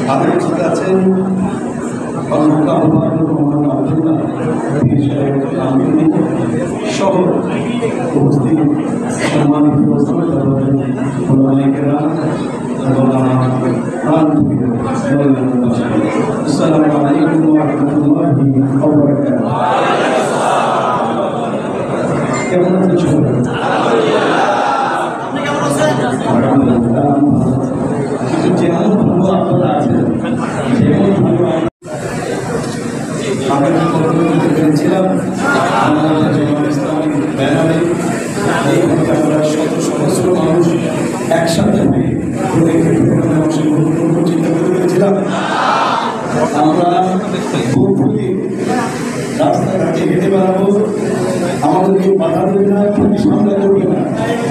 আমাদের সাথে আছেন সহ উপস্থিত সম্মানিত আসসালামু আলাইকুম ওয়া রাহমাতুল্লাহি ওয়া বারাকাতুহু। কেমন আছেন? যেমন ভালো আপনারা আছেন যেমন ভালো আমি পেরেছিলাম ব্যানারে এইভাবে আমরা শত সহস্র মানুষ একসাথে হয়ে চিন্তা করে পেরেছিলাম। আমরা রাস্তাঘাটে হেঁটে বেড়াবো, আমাদেরকে বাধা দেবে না, সামনে করবে না,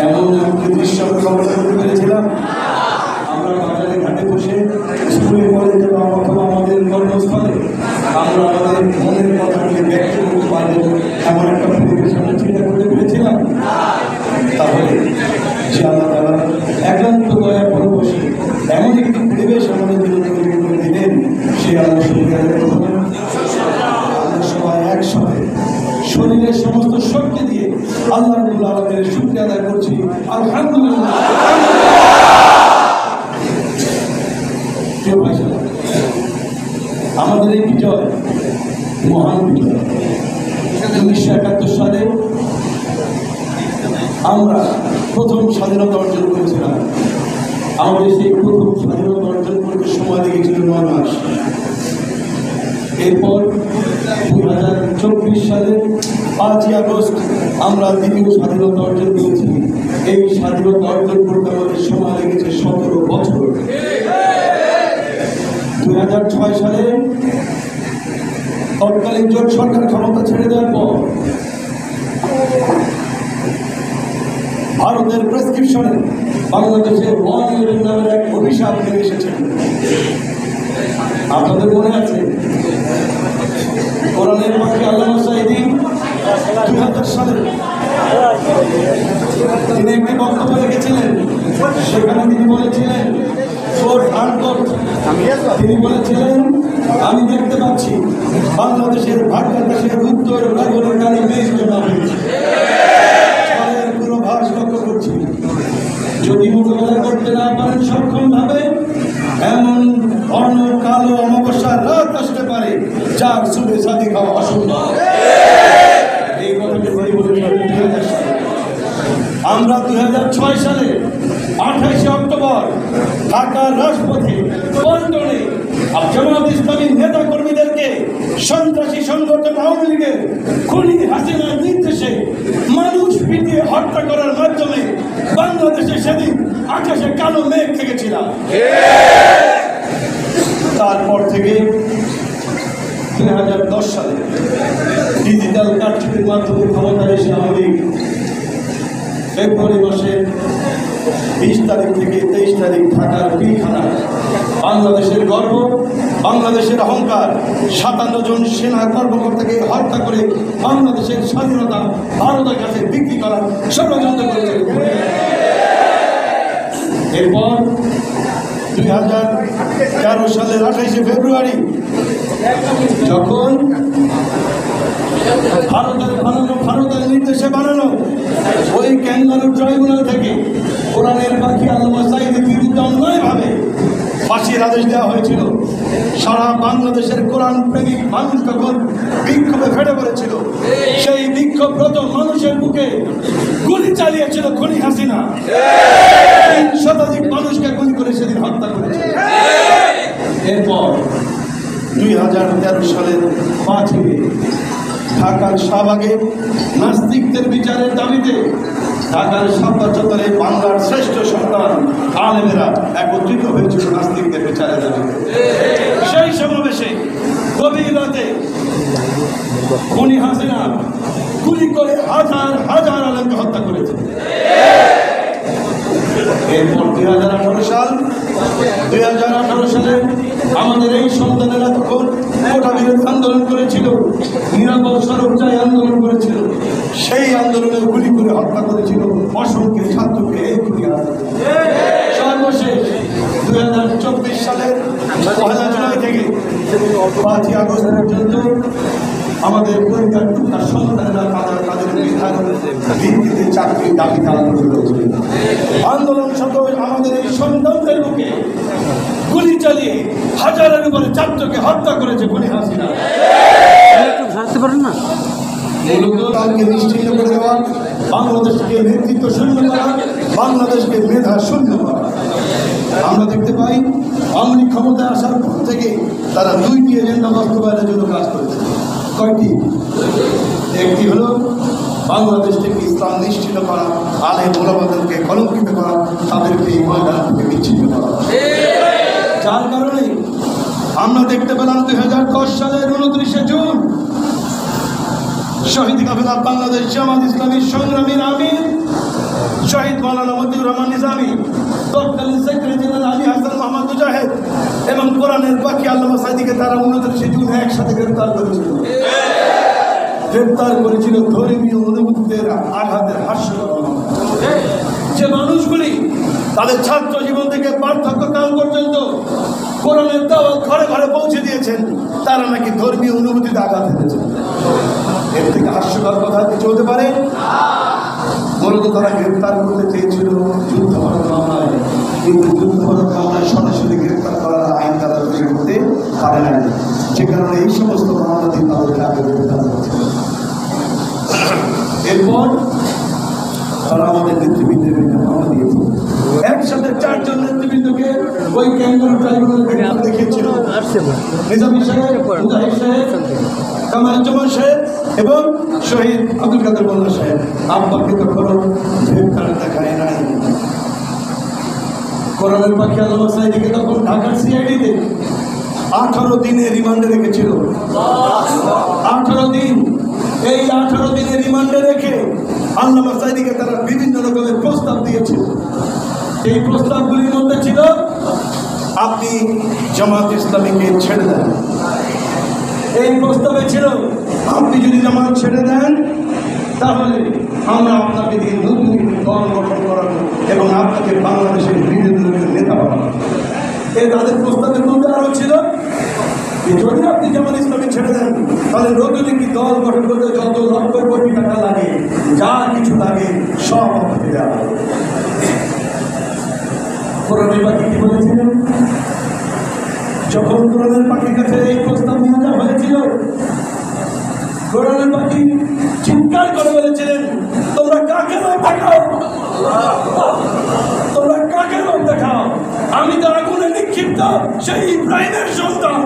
এমন দৃশ্য খবর করতে পেরেছিলাম। আমরা বাজারে ঘাটে বসে স্কুলে কলেজে বা অথবা আমাদের কর্মস্থলে আমরা আমাদের মনের কথাকে ব্যক্ত করতে পারবো এমন একটা পরিবেশ আমরা চিন্তা করতে পেরেছিলাম। তাহলে সে আল্লাহ তাআলা একান্ত দয়া পরবশী এমন একটি পরিবেশ আমাদের জন্য তৈরি করে দিলেন, সে আল্লাহ সবাই একসাথে শরীরের সমস্ত শক্তি দিয়ে আল্লাহ রাব্বুল আলামিনের শুকরিয়া আদায় করছি। আলহামদুলিল্লাহ। আমাদের এই বিজয় মহান বিজয়। 1971 সালে আমরা প্রথম স্বাধীনতা অর্জন করেছিলাম। আমাদের সেই প্রথম স্বাধীনতা অর্জন করতে সময় লেগেছিল 9 মাস। এরপর 2024 সালের 5ই আগস্ট আমরা দ্বিতীয় স্বাধীনতা অর্জন করেছি। এই স্বাধীনতা অর্জন করতে আমাদের সময় লেগেছে 17 বছর। 2006 সালে তৎকালীন জোট সরকার ক্ষমতা ছেড়ে দেওয়ার পর ভারতের প্রেসক্রিপশনে বাংলাদেশে ওয়ান নামের এক অভিশাপ নেমে এসেছে। আপনাদের মনে আছে কোরআনের পাখি আল্লামা সাঈদী 2000 সালে তিনি একটি বক্তব্য লিখেছিলেন। সেখানে তিনি বলেছিলেন, তিনি বলেছিলেন, আমি দেখতে পাচ্ছি বাংলাদেশের ভাগ্যাকাশের উত্তর ভাগনের কানে মেঘ জমা হয়েছে, জলের পূর্বাভাস লক্ষ্য করছি। যদি মোকাবেলা করতে না পারেন সক্ষম ভাবে, এমন অন্য কালো অমাবস্যার রাত আসতে পারে যার সুবে শাদী খাওয়া অসম্ভব। এই কথাটি বলেছিলেন 2000 সালে। আমরা 2006 সালে 28 অক্টোবর ঢাকার রাজপথে পল্টনে জামায়াত ইসলামী নেতা কর্মীদেরকে সন্ত্রাসী সংগঠন আওয়ামী লীগের খুনি হাসিনার নির্দেশে মানুষ পিটিয়ে হত্যা করার মাধ্যমে বাংলাদেশে সেদিন আকাশে কালো মেঘ থেকেছিলাম। তারপর থেকে 2010 সালে ডিজিটাল কারচুপির মাধ্যমে ক্ষমতায় এসে আওয়ামী লীগ ফেব্রুয়ারি মাসের 20 তারিখ থেকে 23 তারিখ ঢাকার পিলখানায় বাংলাদেশের গর্ব, বাংলাদেশের অহংকার 57 জন সেনা কর্মকর্তাকে হত্যা করে বাংলাদেশের স্বাধীনতা ভারতের কাছে বিক্রি করার ষড়যন্ত্র করেছে। এরপর 2013 সালের 28শে ফেব্রুয়ারি যখন ভারতের নির্দেশে বানানো ওই ক্যাঙ্গারুর ট্রাইব্যুনাল থেকে কোরআনের পাখি আল্লামা সাঈদীর বিরুদ্ধে অন্যায়ভাবে ফাঁসির আদেশ দেওয়া হয়েছিল। সারা বাংলাদেশের কোরআন প্রেমিক মানুষ তখন বিক্ষোভে ফেটে পড়েছিল। সেই বিক্ষোভরত মানুষের বুকে গুলি চালিয়েছিল খুনি হাসিনা। 3 শতাধিক মানুষকে গুলি করে সেদিন হত্যা করেছে। এরপর 2013 সালের 5 মে ঢাকার শাহবাগে নাস্তিকদের বিচারের দাবিতে ঢাকার শাপলা চত্বরে বাংলার শ্রেষ্ঠ সন্তান আলেমেরা একত্রিত হয়েছিল নাস্তিকদের বিচারের দাবিতে। সেই সমাবেশে গভীর রাতে খুনি হাসিনা গুলি করে হাজার হাজার আলেমকে হত্যা করেছে। এরপর 2018 সালে আমাদের এই সন্তানেরা তখন কোটা বিরোধী আন্দোলন করেছিল, নিরাপদ সড়ক চাই আন্দোলন করেছিল। সেই আন্দোলনে গুলি করে হত্যা করেছিল অসংখ্য ছাত্রকে। এই গুলি সর্বশেষ 1 জুলাই থেকে 5 আগস্ট পর্যন্ত আমাদের পরিবার সন্তানেরা তাদের মেধার ভিত্তিতে চাকরির দাবিতে আন্দোলন করেছিল। আন্দোলন সত্ত্বেও আমাদের এই সন্তানদের বুকে গুলি চালিয়ে হাজারের উপরে ছাত্রকে হত্যা করেছে খুনি হাসিনা। তাকে নিশ্চিত করে দেওয়া, বাংলাদেশকে নেতৃত্ব শূন্য করা, বাংলাদেশকে মেধা শূন্য করা। আমরা দেখতে পাই আওয়ামী লীগ ক্ষমতায় আসার পর থেকে তারা 2টি এজেন্ডা বাস্তবায়নের জন্য কাজ করেছে। কয়টি? একটি হলো বাংলাদেশ থেকে ইসলাম নিশ্চিত করা, আলেম ওলামাদেরকে কলঙ্কিত করা, তাদেরকে এই ময়দান থেকে বিচ্ছিন্ন করা। যার কারণে আমরা দেখতে পেলাম 2010 সালের 29শে জুন শহীদ কাফেলা বাংলাদেশ জামাত ইসলামী সংগ্রামীর আমির শহীদ মাওলানা মতিউর রহমান নিজামী, তৎকালীন সেক্রেটারি জেনারেল আলী হাসান মোহাম্মদ মুজাহিদ এবং কোরআনের বাকি আল্লামা সাইদিকে তারা 29শে জুন একসাথে গ্রেফতার করেছিল। গ্রেফতার করেছিল ধর্মীয় অনুভূতির আঘাতের হাস্যকর। যে মানুষগুলি তাদের ছাত্র জীবন থেকে পার্থক্যকাল পর্যন্ত কোরআনের দাওয়াত ঘরে ঘরে পৌঁছে দিয়েছেন, তারা নাকি ধর্মীয় অনুভূতিতে আঘাত এনেছেন। এর থেকে হাস্যকর কথা কিছু হতে পারে? মূলত তারা গ্রেফতার করতে চেয়েছিল যুদ্ধাপরাধ মামলায়, কিন্তু যুদ্ধাপরাধ মামলায় সরাসরি গ্রেফতার করার আইন তারা তৈরি করতে পারে না। যে কারণে এই সমস্ত মামলা দিয়ে তাদেরকে আগে গ্রেফতার করেছিল। এরপর তারা আমাদের নেতৃবৃন্দের বিরুদ্ধে মামলা দিয়েছে। একসাথে 4 জন নেতৃবৃন্দকে ওই ক্যাঙ্গারু ট্রাইব্যুনালে গ্রেফতার দেখিয়েছিল। নিজামী সাহেব, মুজাহিদ সাহেব, কামারুজ্জামান সাহেব এবং শহীদ আব্দুল কাদের মোল্লা সাহেব। আব্বাকে তো খরচ গ্রেফতার দেখায় নাই। কোরআনের পাখি আল্লামা সাইদিকে তখন ঢাকার সিআইডিতে 18 দিনের রিমান্ডে রেখেছিল। 18 দিন। এই 18 দিনের রিমান্ডে রেখে আল্লামা সাইদিকে তারা বিভিন্ন রকমের প্রস্তাব দিয়েছিল। এই প্রস্তাবগুলির মধ্যে ছিল আপনি জামাত ইসলামীকে ছেড়ে দেন। এই প্রস্তাবে ছিল আপনি যদি জামাত ছেড়ে দেন তাহলে আমরা আপনাকে দিয়ে নতুন দল গঠন করাবো এবং আপনাকে বাংলাদেশের বিরোধী দলের নেতা বানাবো। এই তাদের প্রস্তাবের মধ্যে আরও ছিল যদি আপনি জামাত ইসলামী ছেড়ে দেন তাহলে নতুন একটি দল গঠন করতে যত লক্ষ কোটি টাকা লাগে, যা কিছু লাগে সব আপনাকে দেওয়া হবে। কোরআনের পাখি কি বলেছিলেন? যখন কোরআনের পাখির কাছে এই প্রস্তাব নিয়ে যাওয়া হয়েছিল, কোরআনের পাখি চিৎকার করে বলেছিলেন, তোমরা কাকে লোক দেখাও, তোমরা কাকে লোক দেখাও, আমি তো আগুনে নিক্ষিপ্ত সেই ইব্রাহিমের সন্তান।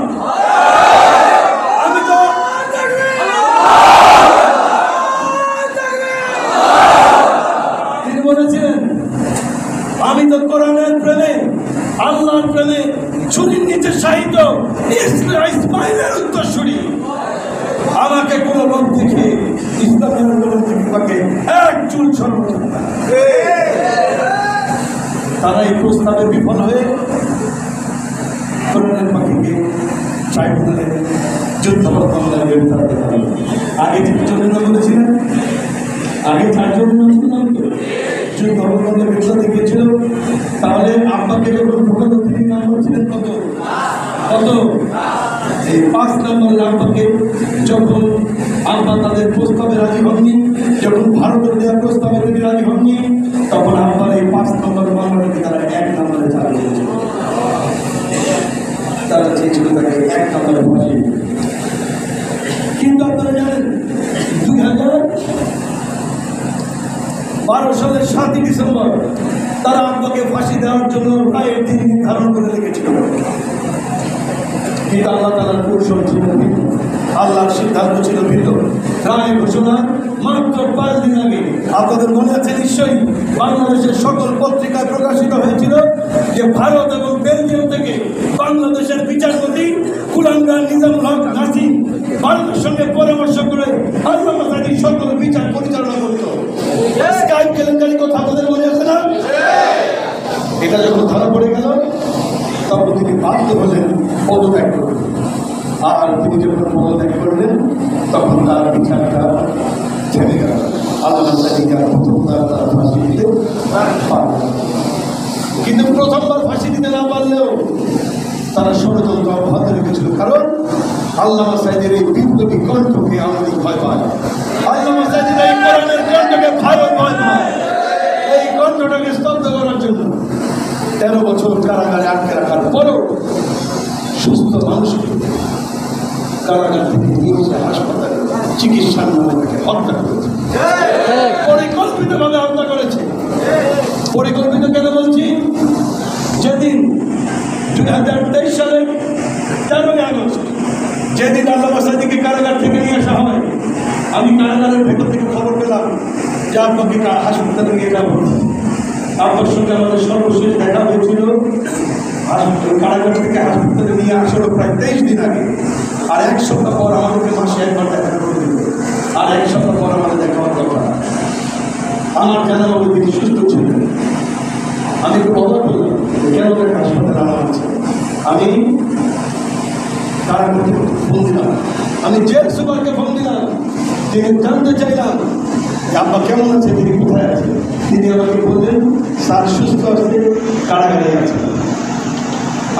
আমি তো তিনি বলেছিলেন আমি তো কোরআনের প্রেমে, আল্লাহর প্রেমে ছুরির নিচে শাহিত ইসমাইলের উত্তরসূরি। আমাকে কোনো লোক দেখে ইসলামের আন্দোলন থেকে তাকে এক চুল সর্বোচ্চ। তারা এই প্রস্তাবে বিফল হয়ে কোরআনের পাখিকে ট্রাইব্যুনালে যুদ্ধাপরাধ মামলায় গ্রেফতার করা হলো। আগে 3 জনের নাম বলেছিলেন, আগে 4 জনের নাম যুদ্ধাপরাধ মামলায় গ্রেফতার দেখিয়েছিল। তাহলে আব্বাকে যখন ঢোকানো তিনি নাম বলছিলেন কত কত? এই 5 নম্বর আব্বাকে যখন আব্বা তাদের প্রস্তাবে রাজি হননি, যখন ভারতের দেওয়া প্রস্তাবে তিনি রাজি হননি, তখন আব্বার এই 5 নম্বর মামলাটাকে তারা 1 নম্বরে চালিয়ে দিয়েছিল। তারা চেয়েছিল তাকে 1 নম্বরে বসিয়ে। কিন্তু আপনারা জানেন 2012 সালের 7ই ডিসেম্বর তারা আব্বাকে ফাঁসি দেওয়ার জন্য রায়ের দিন নির্ধারণ করে রেখেছিল। কিন্তু আল্লাহ তাআলার কৌশল ছিল ভিন্ন, আল্লাহর সিদ্ধান্ত ছিল ভিন্ন। রায় ঘোষণা মাত্র 5 দিন আগে, আপনাদের মনে আছে নিশ্চয়ই, বাংলাদেশের সকল পত্রিকায় প্রকাশিত হয়েছিল যে ভারত এবং বেলজিয়াম থেকে বাংলাদেশের বিচারপতি কুলাঙ্গার নিজামুল হক নাসিম ভারতের সঙ্গে পরামর্শ করে আল্লামা সাইদির সকল বিচার পরিচালনা করত। স্কাইপ কেলেঙ্কারি কথা আপনাদের মনে আছে না? এটা যখন ধরা পড়ে গেল তখন তিনি বাধ্য হলেন পদত্যাগ করলেন। আর তিনি যখন পদত্যাগ করলেন তখন তার বিচারটা থেমে গেল। আল্লামা সাইদিকে আর প্রথমবার তার ফাঁসি দিতে পারলেন। কিন্তু প্রথমবার ফাঁসি দিতে না পারলেও তারা ষড়যন্ত্র অব্যাহত রেখেছিল, কারণ আল্লামা সাঈদীর এই বিপ্লবী কণ্ঠকে আমাদের ভয় পায়। আল্লামা সাঈদীর এই কোরআনের কণ্ঠকে ভারত ভয় পায়। এই কণ্ঠটাকে স্তব্ধ করার জন্য 13 বছর কারাগারে আটকে রাখার পরও সুস্থ মানুষকে কারাগার থেকে নিয়ে এসে হাসপাতালে চিকিৎসার নামে তাকে হত্যা করেছে, পরিকল্পিতভাবে হত্যা করেছে। পরিকল্পিত কেন বলছি? যেদিন 2023 সালের 13 আগস্ট যেদিন আল্লামা সাঈদীকে কারাগার থেকে নিয়ে আসা হয়, আমি কারাগারের ভেতর থেকে খবর পেলাম যে আপনাকে হাসপাতালে নিয়ে যাবো। আপনার সঙ্গে আমাদের সর্বশেষ দেখা হয়েছিল কারাগার থেকে হাসপাতালে নিয়ে আসার প্রায় 23 দিন আগে। আর 1 সপ্তাহ পর আমাদেরকে মাসে একবার দেখা করে দিল, আর 1 সপ্তাহ পর আমাদের দেখা হওয়ার দরকার। আমার জানা মতো তিনি সুস্থ ছিলেন। আমি একটু অবাক করলাম কেন তাকে হাসপাতালে আনা হচ্ছে। আমি কারাগার থেকে ফোন দিলাম, আমি জেল সুপারকে ফোন দিলাম, তিনি জানতে চাইলাম যে আব্বা কেমন আছে, তিনি কোথায় আছে। তিনি আমাকে বললেন স্যার সুস্থ আছে, কারাগারে আছে।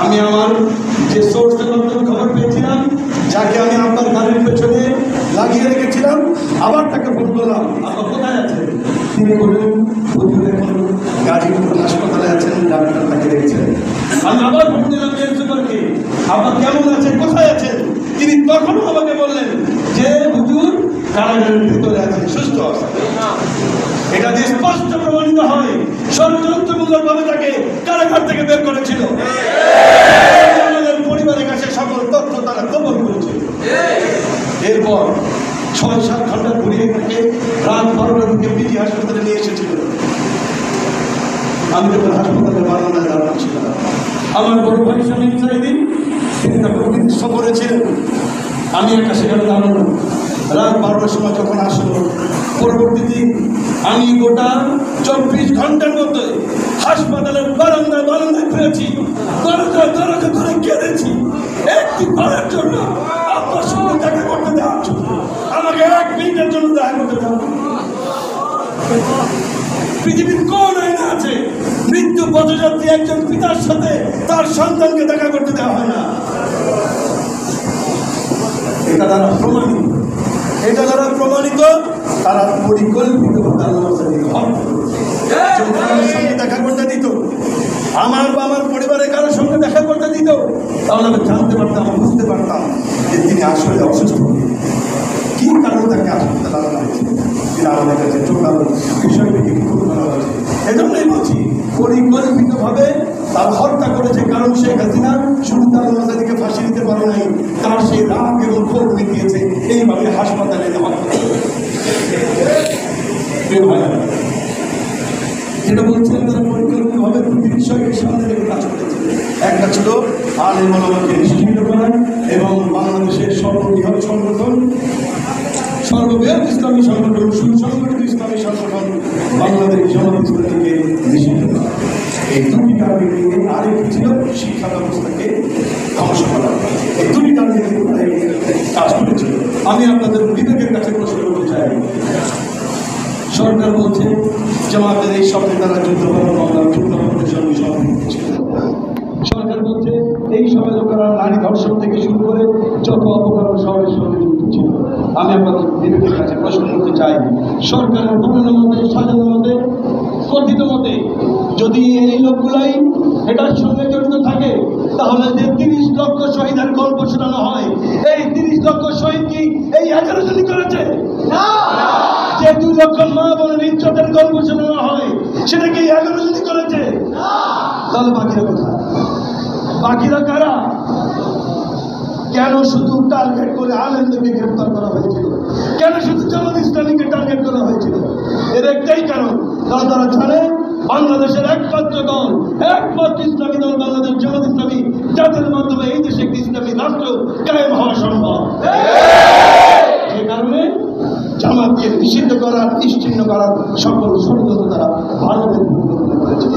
আমি আমার যে সোর্সের মাধ্যমে খবর পেয়েছিলাম, যাকে আমি আপনার গাড়ির পেছনে লাগিয়ে রেখেছিলাম, আবার তাকে ফোন করলাম, আব্বা কোথায় আছে। তিনি বললেন হুজুর এখন গাড়ি হাসপাতালে আছেন, ডাক্তার তাকে রেখেছেন। আমি আবার ফোন দিলাম জেল সুপারকে, আব্বা কেমন আছে, কোথায় আছেন। তিনি তখনও আমাকে বললেন যে হুজুর কারাগারের ভিতরে আছেন, সুস্থ আছে। এটা দিয়ে স্পষ্ট প্রমাণিত হয় ষড়যন্ত্রমূলকভাবে তাকে কারাগার থেকে বের করেছিল। আমাদের পরিবারের কাছে সকল তথ্য তারা গোপন করেছিল। এরপর 6-7 ঘন্টা ঘুরিয়ে তাকে রাত 12টার দিকে পিজি হাসপাতালে নিয়ে এসেছিল। আমি তখন হাসপাতালে বারান্দায় দাঁড়ানো ছিলাম। আমার বড় ভাই শামীম সাঈদী তিনি তখন বিদেশ সফরে ছিলেন। আমি একটা সেখানে দাঁড়ানো। রাত 12টার সময় যখন আসলো, পরবর্তী দিন আমি গোটা 24 ঘন্টার মধ্যে হাসপাতালের বারান্দায় ফিরেছি, দরজা ধরে কেঁদেছি একটি বারের জন্য আপনার সঙ্গে দেখা করতে দেওয়ার জন্য। আমাকে 1 মিনিটের জন্য দেখা করতে দেওয়া। পৃথিবীর কোন আইনে আছে মৃত্যু পথযাত্রী একজন পিতার সাথে তার সন্তানকে দেখা করতে দেওয়া হয় না? এটা দ্বারা প্রমাণিত, তারা পরিকল্পিতভাবে আল্লামা সাঈদীকে হত্যা করেছে। যদি আমার সঙ্গে দেখা করতে দিত, আমার বা আমার পরিবারের কারোর সঙ্গে দেখা করতে দিত, তাহলে আমি জানতে পারতাম, বুঝতে পারতাম যে তিনি আসলে অসুস্থ, কি কারণে তাকে হাসপাতালে আনা হয়েছে। তিনি আমাদের কাছে টোটাল বিষয়টিকে খুব করা হয়েছে। এজন্যই বলছি পরিকল্পিতভাবে তারা হত্যা করেছে, কারণ শেখ হাসিনা শুধু আল্লামা সাঈদীকে ফাঁসি দিতে পারে নাই, তার সেই রাগ এবং ক্ষোভ মিটিয়েছে এইভাবে হাসপাতালে যেটা বলছিলেন তারা পরিকল্পিতভাবে 2টি বিষয়কে সামনে রেখে কাজ করেছে। একটা ছিল আলেম ওলামাকে নিশ্চিত করা এবং বাংলাদেশের সর্ববৃহৎ ইসলামী সংগঠন সুসংগঠিত ইসলামী সংগঠন বাংলাদেশ জামাত ইসলামীকে নিষিদ্ধ করা। এই 2টি টার্গেট নিয়ে আরেকটি ছিল শিক্ষা ব্যবস্থাকে ধ্বংস করা। এই 2টি টার্গেট নিয়ে কাজ করেছিল। আমি আপনাদের বিবেকের কাছে প্রশ্ন করতে চাই, সরকার বলছে জামাতের এই শব্দে তারা যুদ্ধবন্ধের সঙ্গে সম্পৃক্ত ছিল। সরকার বলছে এই সবে লোকেরা নারী ধর্ষণ থেকে শুরু করে যত অপকরণ সবের সঙ্গে যুক্ত ছিল। আমি আপনাদের বিবেকের কাছে প্রশ্ন করতে চাই, সরকারের বর্ণনা মতে, সাজানো মতে, কথিত মতে যদি এই লোকগুলাই এটার সঙ্গে জড়িত থাকে, তাহলে যে 30 লক্ষ শহীদের গল্প শোনানো হয়, এই 30 লক্ষ শহীদ কি এই 11 জনই করেছে? না। যে 2 লক্ষ মা বোনের ইজ্জতের গল্প শোনানো হয়, সেটা কি 11 জনই করেছে? না। তাহলে বাকিরা কোথায়? বাকিরা কারা? কেন শুধু টার্গেট করে আলেমদেরকে গ্রেফতার করা হয়েছিল? কেন শুধু জামাত ইসলামীকে টার্গেট করা হয়েছিল? এর একটাই কারণ, তারা জানে বাংলাদেশের একমাত্র দল, একমাত্র ইসলামী দল বাংলাদেশ জামাত ইসলামী, যাদের মাধ্যমে এই দেশে একটি ইসলামী রাষ্ট্র কায়েম হওয়া সম্ভব। যে কারণে জামাতকে নিষিদ্ধ করার, নিশ্চিহ্ন করার সকল ষড়যন্ত্র তারা ভারতের পরিকল্পনা করেছিল।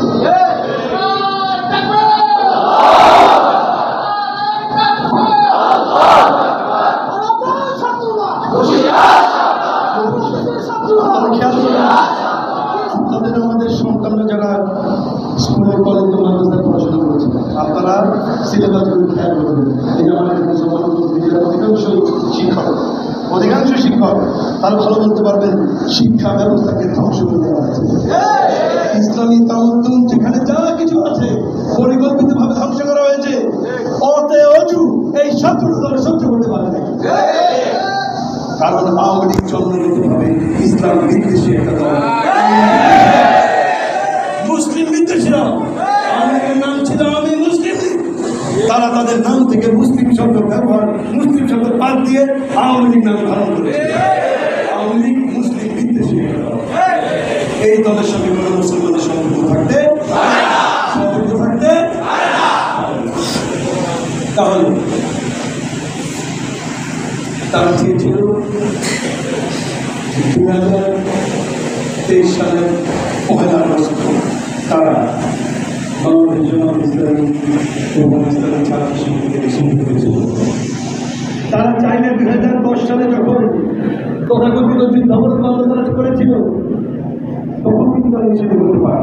আমাদের সন্তানরা যারা স্কুলে কলেজে মাদ্রাসায় পড়াশোনা করেছে, আপনারা সিলেবাসগুলো খেয়াল করবেন। এই আমাদের মুসলমান অধিকাংশ শিক্ষক তারা ভালো বলতে পারবেন শিক্ষা ব্যবস্থাকে ধ্বংস করে দেওয়া হয়েছে। ইসলামী তামাদ্দুন যেখানে যা কিছু আছে পরিকল্পিতভাবে ধ্বংস করা হয়েছে। অজু এই শত্রু তারা সহ্য করতে পারে না, কারণ আওয়ামী লীগ জন্মগতভাবে ইসলাম বিদ্বেষী একটা দল, মুসলিম বিদ্বেষী দল। আওয়ামী লীগের নাম ছিল আমি মুসলিম লীগ। তারা তাদের নাম থেকে মুসলিম শব্দ ব্যবহার, মুসলিম শব্দ বাদ দিয়ে আওয়ামী লীগ নাম ধারণ করেছে। আওয়ামী লীগ মুসলিম বিদ্বেষী একটা দল। এই দলের সঙ্গে কোনো মুসলমানের সম্পর্ক থাকতে তাহলে তারা চেয়েছিল 2023 সালের 1 আগস্ট তারা বাংলাদেশ জামাত ইসলামী এবং ইসলামী ছাত্র শিবিরকে নিষিদ্ধ করেছিল। তারা চাইলে 2010 সালে যখন তথাকথিত যুদ্ধাপরাধ মামলা তারা করেছিল তখন কিন্তু তারা নিষিদ্ধ করতে পারে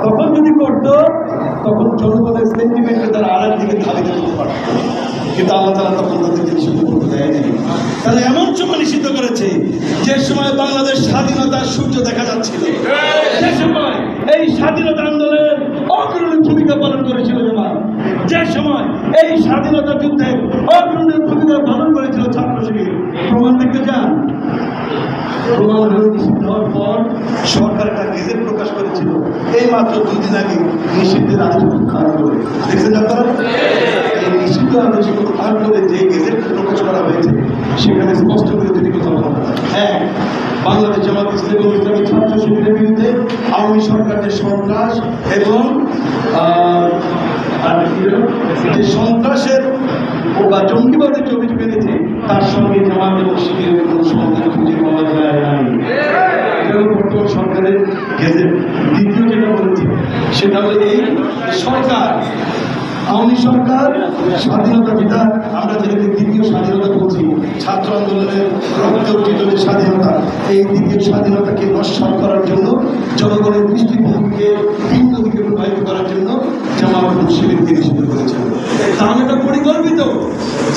তখন যদি করতো তখন জনগণের সেন্টিমেন্টে তারা আরেক দিকে ধাবিত করতে পারত, কিন্তু আল্লাহ তাআলা তখন তাদেরকে নিষিদ্ধ করতে দেয়নি। তারা এমন সময় নিষিদ্ধ করেছে যে সময় বাংলাদেশ স্বাধীনতার সূর্য দেখা যাচ্ছিল, যে সময় এই স্বাধীনতা আন্দোলনের অগ্রণী ভূমিকা পালন করেছিল জামাত, যে সময় এই স্বাধীনতা যুদ্ধে অগ্রণী ভূমিকা পালন করেছিল ছাত্র শিবির। প্রমাণ দেখতে চান? প্রমাণ নিষিদ্ধ হওয়ার পর সরকার একটা গেজেট প্রকাশ করেছিল এই মাত্র 2 দিন আগে নিষিদ্ধের আদেশ প্রত্যাহার করে। দেখছেন আপনারা? এই নিষিদ্ধ আদেশ প্রত্যাহার করে যে গেজেট প্রকাশ করা হয়েছে সেখানে স্পষ্ট করে যদি কথা বলা হয়, হ্যাঁ, বাংলাদেশ জামাত ইসলামী ও ইসলামী ছাত্র শিবিরের বিরুদ্ধে আওয়ামী সরকারের সন্ত্রাস এবং যে সন্ত্রাসের বা জঙ্গিবাদের যে অভিযোগ এনেছে তার সঙ্গে জামাত এবং শিবিরের কোনো সম্পর্ক খুঁজে পাওয়া যায় নাই। বর্তমান সরকারের গেজেট দ্বিতীয় যেটা বলেছে সেটা হলো এই সরকার, আওয়ামী সরকার স্বাধীনতা যেটা আমরা যেটাকে দ্বিতীয় স্বাধীনতা বলছি, ছাত্র আন্দোলনের রক্ত অর্জিত যে স্বাধীনতা, এই দ্বিতীয় স্বাধীনতাকে নস্বাত করার জন্য জনগণের দৃষ্টিভঙ্গিকে ভিন্ন দিকে প্রবাহিত করার জন্য জামাত এবং শিবিরকে নিষিদ্ধ করেছিল। তাহলে এটা পরিকল্পিত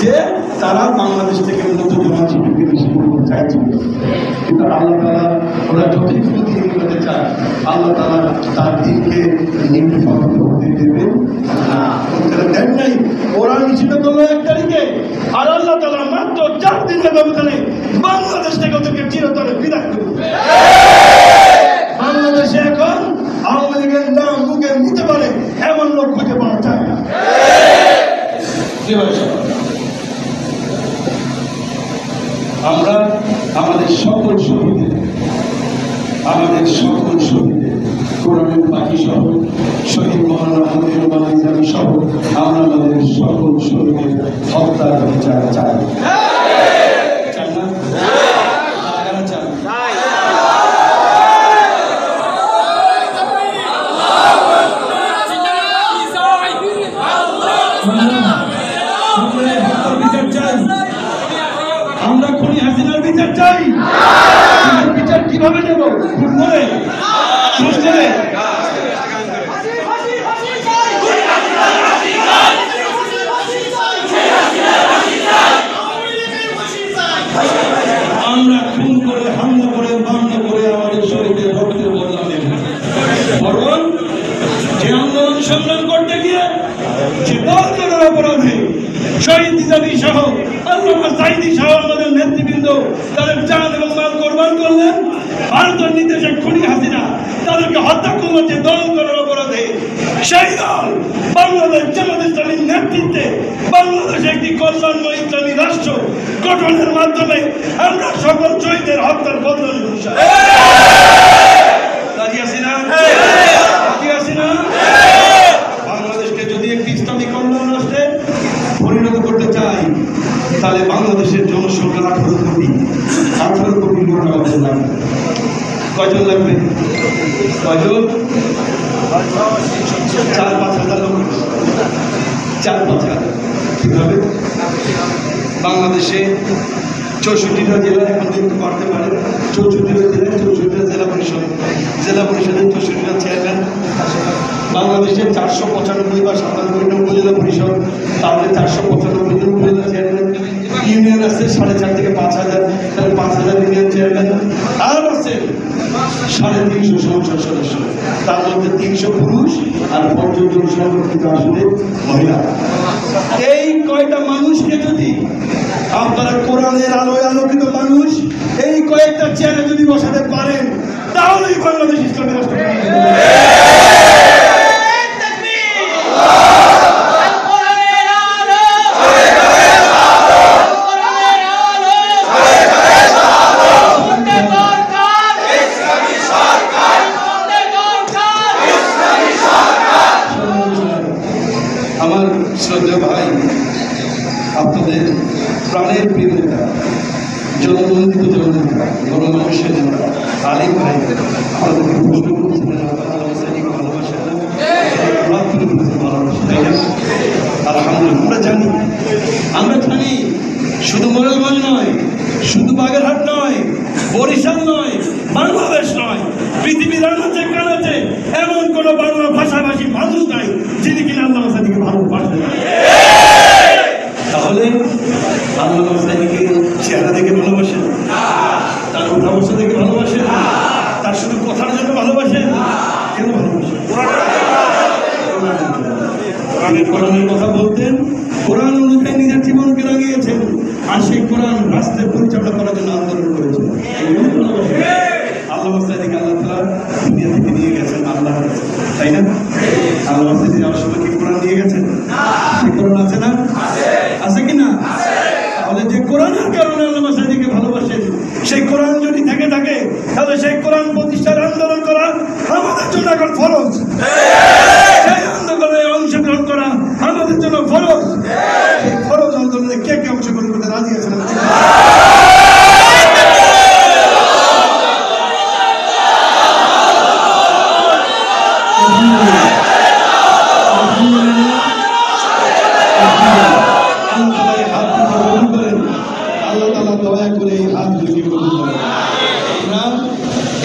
যে তারা বাংলাদেশ থেকে উন্নত জামাত শিবিরকে নিষিদ্ধ করতে চাইছিল, কিন্তু আল্লাহ তাআলা ওরা যতই ক্ষতি করতে চায় আল্লাহ তাআলা তার দিনকে দেবেন না। দেন নাই, ওরা নিষিদ্ধ করলো 1 তারিখে, আর আল্লাহ তাআলা মাত্র 4 দিনের ব্যবধানে বাংলাদেশ থেকে ওদেরকে চিরতরে বিদায় করে দেবে। বাংলাদেশে এখন আওয়ামী লীগের নাম মুখে নিতে পারে এমন লোক খুঁজে পাওয়া যায় না। আমরা আমাদের সকল শহীদের কোরআনের পাখি সহ শহীদ মওলানা মুজিবুর রহমান ইসলামী সহ আমরা আমাদের সকল শহীদের হত্যার বিচার চাই। চাই না? চাই। আমরা খুনি হাসিনার বিচার চাই। বিচার কিভাবে নেব? আমরা খুন করে, হামলা করে, বাংলা করে আমাদের শরীরে রক্তের বদলা নেব, বরং যে আন্দোলন সংগ্রাম করতে গিয়ে যে দল করার অপরাধে শহীদ নিজামী সহ আল্লামা সাঈদী সহ আমাদের নেতৃবৃন্দ তাদের জান এবং মাল কোরবান করলেন, ভারতের নির্দেশে খুনি হাসিনা তাদেরকে হত্যা করলো যে দল করার অপরাধে, সেই দল বাংলাদেশ জামাত ইসলামীর নেতৃত্বে বাংলাদেশে একটি কল্যাণময় ইসলামী রাষ্ট্র গঠনের মাধ্যমে আমরা সকল শহীদের হত্যার বদলা নেব। বাংলাদেশকে যদি একটি ইসলামী কল্যাণ রাষ্ট্রে পরিণত করতে চাই তাহলে বাংলাদেশের জনসংখ্যা 18 কোটি লোক আমাদের লাগবে। কয়জন লাগবে? কয়জন? 4-5 হাজার লোক, 4-5 হাজার। ঠিক হবে? বাংলাদেশে 64টা জেলা এখন দেখতে পারতে পারে, 64টা জেলায় 64টা জেলা পরিষদের 64টা চেয়ারম্যান, বাংলাদেশের 495 বা 97 উপজেলা পরিষদ, তাহলে 495 জন উপজেলা চেয়ারম্যান, ইউনিয়ন আছে 4,500 থেকে 5,000, তাহলে 5,000 ইউনিয়ন চেয়ারম্যান, আর আছে 350 সংসদ সদস্য, তার মধ্যে 300 পুরুষ আর 50 জন সংরক্ষিত আসলে মহিলা। এই কয়টা মানুষকে যদি আপনারা কোরআনের আলোয় আলোকিত মানুষ এই কয়েকটা চেয়ারে যদি বসাতে পারেন, তাহলেই বাংলাদেশ ইসলামী রাষ্ট্র। আমার শ্রদ্ধেয় ভাই, আপনাদের প্রাণের প্রিয় নেতা, জনবন্দিত জননেতা, গণমানুষের নেতা আলিম ভাই আপনাদেরকে প্রশ্ন করছিলেন ভালোবাসেন না? আলহামদুলিল্লাহ, আমরা জানি শুধু মোরেলগঞ্জ নয়, শুধু বাগেরহাট নয়, বরিশাল নয়, বাংলাদেশ নয়, পৃথিবীর আনাচে কানাচে এমন কোন বাংলা ভাষাভাষী মানুষ নাই যিনি কিনা আল্লাহ সাদিকে ভালোবাসেন। তাহলে আল্লাহ সাদিকে চেহারা দেখে ভালোবাসেন, তার কথা বসা দেখে ভালোবাসেন, তার শুধু কথার জন্য ভালোবাসেন? কেন ভালোবাসেন? কোরআনের কথা বলতেন, কোরআন অনুযায়ী নিজের জীবনকে লাগিয়েছেন, আর সেই কোরআন রাস্তায় পরিচালনা করার জন্য আন্দোলন করেছেন। আল্লাহ সাদিকে আল্লাহ তাআলা দুনিয়া থেকে নিয়ে গেছেন আল্লাহ, তাই না? আল্লাহ সাদিকে যাওয়ার সময় কি কোরআন দিয়ে গেছেন? সেই কোরআন আছে না? আছে কিনা? তাহলে যে কোরআনের কারণে আল্লাহ সাদিকে ভালোবাসেন, সেই কোরআন যদি থেকে থাকে, তাহলে সেই কোরআন প্রতিষ্ঠার আন্দোলন করা আমাদের জন্য এখন ফরজ। সেই আন্দোলনে অংশগ্রহণ করা আমাদের জন্য ফরজ। এই ফরজ আন্দোলনে কে কে অংশগ্রহণ করতে রাজি আছেন?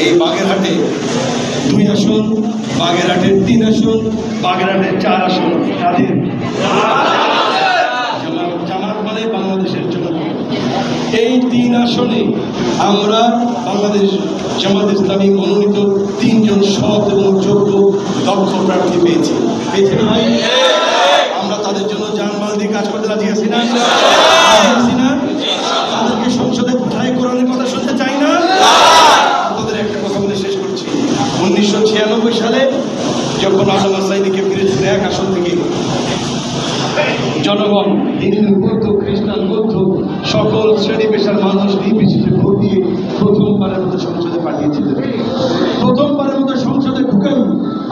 এই বাগেরহাটে 2 আসন, বাগেরহাটের 3 আসন, বাগেরহাটের 4 আসন, তাদের জামাত মানে বাংলাদেশের জন্য। এই 3 আসনে আমরা বাংলাদেশ জামাত ইসলামী মনোনীত 3 জন সৎ এবং যোগ্য দক্ষ প্রার্থী পেয়েছি। ভাই, আমরা তাদের জন্য জানমাল দিয়ে কাজ করতে রাজি আছি না? তাদেরকে সংসদে কোথায় কোরআনের কথা শুনতে চাই না? আপনাদের একটা কথা বলে শেষ করছি। 1996 সালে যখন আল্লামা সাঈদীকে ফিরেছিল 1 আসন থেকে, জনগণ হিন্দু, বৌদ্ধ, খ্রিস্টান, বৌদ্ধ সকল শ্রেণী পেশার মানুষ নির্বিশেষে ভোট দিয়ে প্রথমবারের মতো সংসদে পাঠিয়েছিলেন। প্রথমবারের মতো সংসদে ঢুকেন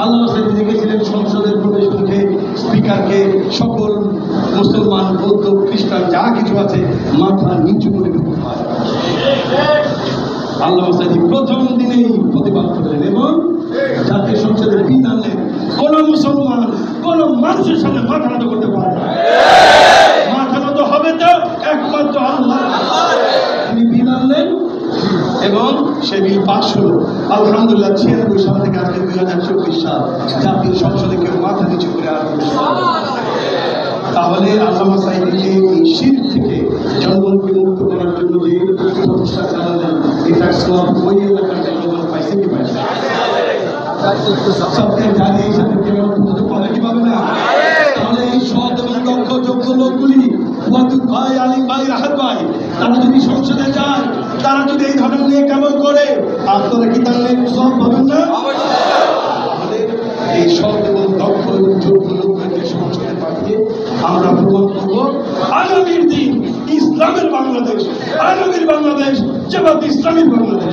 আল্লামা সাঈদী দেখেছিলেন সংসদের প্রবেশ মুখে স্পিকারকে সকল মুসলমান, বৌদ্ধ, খ্রিস্টান যা কিছু আছে মাথা নিচু করে ঢুকতে হয়। আল্লামা সাঈদী প্রথম দিনেই প্রতিবাদ করলেন এবং জাতীয় সংসদের বিল আনলেন। কোন মুসলমান কোন মানুষের সামনে মাথা নত করতে পারে না। মাথা নত হবে তো একমাত্র আল্লাহ। তিনি বিল আনলেন এবং সে বিল পাস হলো। আলহামদুলিল্লাহ 96 সাল থেকে আজকে 2024 সাল জাতীয় সংসদে কেউ মাথা নিচু করে আসবে। তাহলে আল্লামা সাঈদীকে এই শিরক থেকে জনগণকে মুক্ত করার জন্য যে প্রচেষ্টা চালালেন, এটা সব ওই এলাকার জনগণ পাইছে কি পাইছে? তাহলে এই সৎ এবং দক্ষ যোগ্য লোকগুলি ওয়াদুদ ভাই, আলিম ভাই, রাহাত ভাই, তারা যদি সংসদে যায়, তারা যদি এই ধরনের নিয়ে কেমন করে, আপনারা কি তার নিয়ে সব পাবেন না? এই সৎ এবং দক্ষ এবং যোগ্য লোকদেরকে সংসদে পাঠিয়ে আমরা প্রমাণ করবো আগামীর দিন ইসলামের বাংলাদেশ, আগামীর বাংলাদেশ জামাত ইসলামীর বাংলাদেশ।